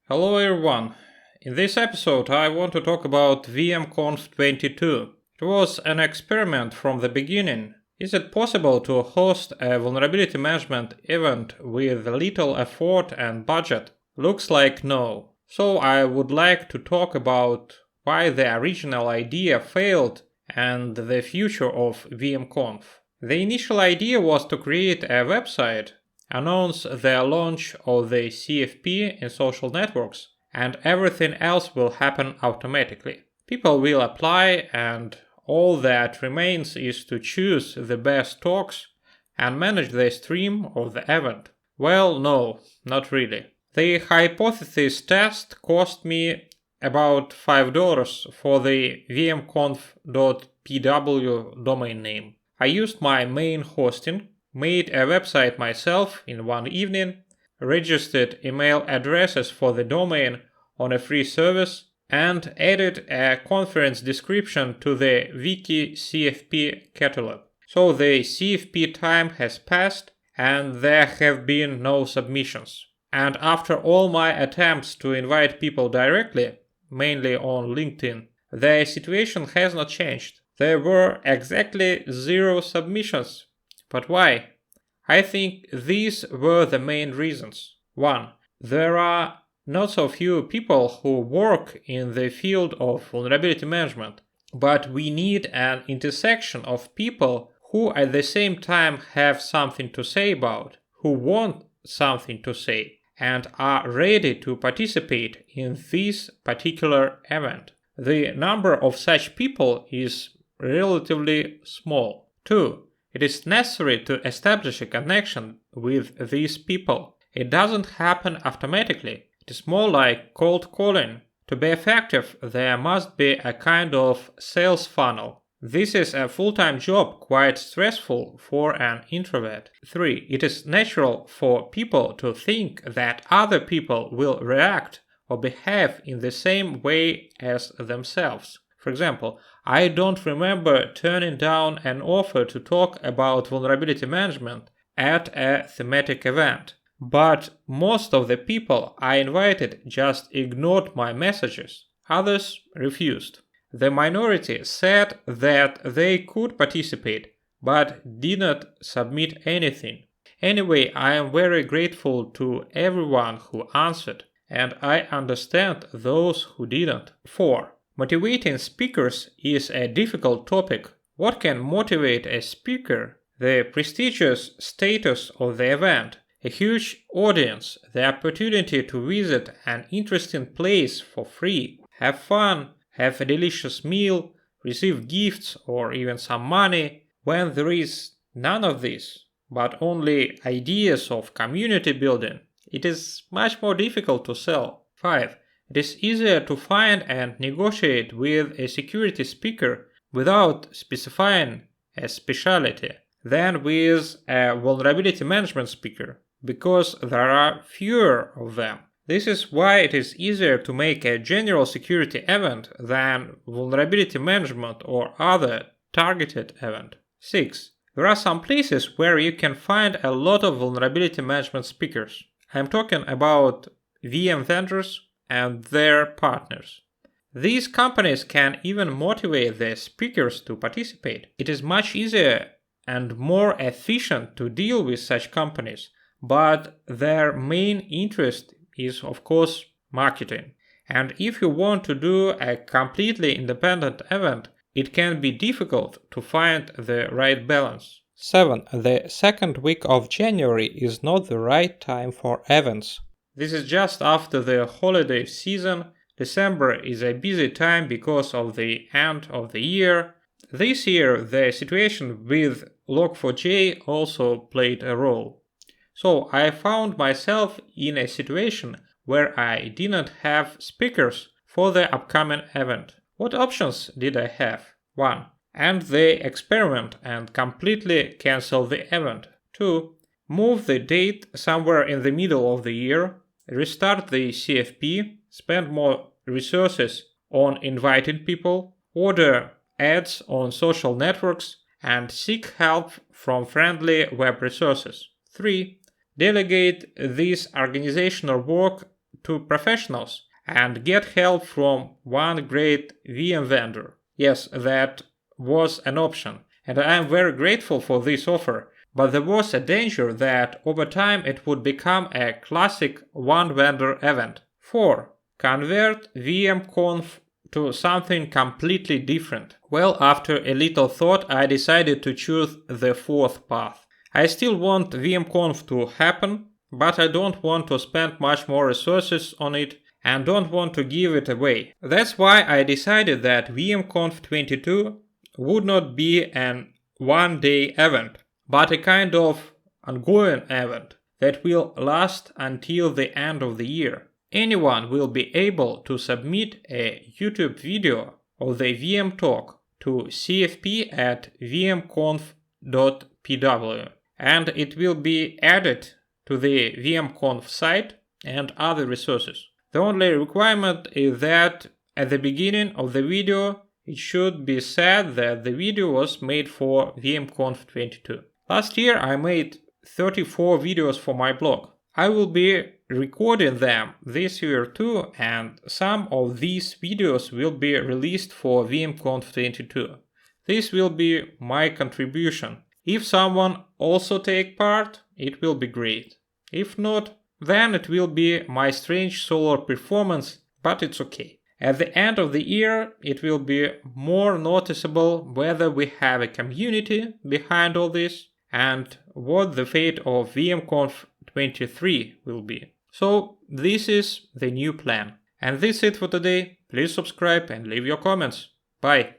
Hello everyone. In this episode I want to talk about VMconf 22. It was an experiment from the beginning. Is it possible to host a vulnerability management event with little effort and budget? Looks like no. So I would like to talk about why the original idea failed and the future of VMconf. The initial idea was to create a website, announce the launch of the CFP in social networks, and everything else will happen automatically. People will apply, and all that remains is to choose the best talks and manage the stream of the event. Well, no, not really. The hypothesis test cost me about $5 for the vmconf.pw domain name. I used my main hosting, made a website myself in one evening, registered email addresses for the domain on a free service, and added a conference description to the wiki CFP catalog. So the CFP time has passed and there have been no submissions. And after all my attempts to invite people directly, mainly on LinkedIn, the situation has not changed. There were exactly 0 submissions. But why? I think these were the main reasons. 1. There are not so few people who work in the field of vulnerability management, but we need an intersection of people who at the same time have something to say about, who want something to say, and are ready to participate in this particular event. The number of such people is relatively small. 2. It is necessary to establish a connection with these people. It doesn't happen automatically. It is more like cold calling. To be effective, there must be a kind of sales funnel. This is a full-time job, quite stressful for an introvert. 3. It is natural for people to think that other people will react or behave in the same way as themselves. For example, I don't remember turning down an offer to talk about vulnerability management at a thematic event, but most of the people I invited just ignored my messages. Others refused. The minority said that they could participate, but did not submit anything. Anyway, I am very grateful to everyone who answered, and I understand those who didn't. 4. Motivating speakers is a difficult topic. What can motivate a speaker? The prestigious status of the event, a huge audience, the opportunity to visit an interesting place for free, have fun, have a delicious meal, receive gifts or even some money. When there is none of this, but only ideas of community building, it is much more difficult to sell. 5. It is easier to find and negotiate with a security speaker without specifying a specialty than with a vulnerability management speaker, because there are fewer of them. This is why it is easier to make a general security event than vulnerability management or other targeted event. 6. There are some places where you can find a lot of vulnerability management speakers. I'm talking about VM vendors and their partners. These companies can even motivate their speakers to participate. It is much easier and more efficient to deal with such companies, but their main interest is, of course, marketing. And if you want to do a completely independent event, it can be difficult to find the right balance. 7. The second week of January is not the right time for events. This is just after the holiday season. December is a busy time because of the end of the year. This year, the situation with Log4j also played a role. So I found myself in a situation where I didn't have speakers for the upcoming event. What options did I have? 1. End the experiment and completely cancel the event. 2. Move the date somewhere in the middle of the year. Restart the CFP, spend more resources on inviting people, order ads on social networks, and seek help from friendly web resources. 3. Delegate this organizational work to professionals and get help from one great VM vendor. Yes, that was an option, and I am very grateful for this offer, but there was a danger that over time it would become a classic one-vendor event. 4. Convert VMconf to something completely different. Well, after a little thought, I decided to choose the fourth path. I still want VMconf to happen, but I don't want to spend much more resources on it and don't want to give it away. That's why I decided that VMconf 22 would not be an one-day event, but a kind of ongoing event that will last until the end of the year. Anyone will be able to submit a YouTube video of the VM talk to cfp@vmconf.pw, and it will be added to the VMconf site and other resources. The only requirement is that at the beginning of the video it should be said that the video was made for VMconf 22. Last year I made 34 videos for my blog. I will be recording them this year too, and some of these videos will be released for VMconf 22. This will be my contribution. If someone also take part, it will be great. If not, then it will be my strange solo performance, but it's okay. At the end of the year, it will be more noticeable whether we have a community behind all this and what the fate of VMconf 23 will be. So this is the new plan. And this is it for today. Please subscribe and leave your comments. Bye.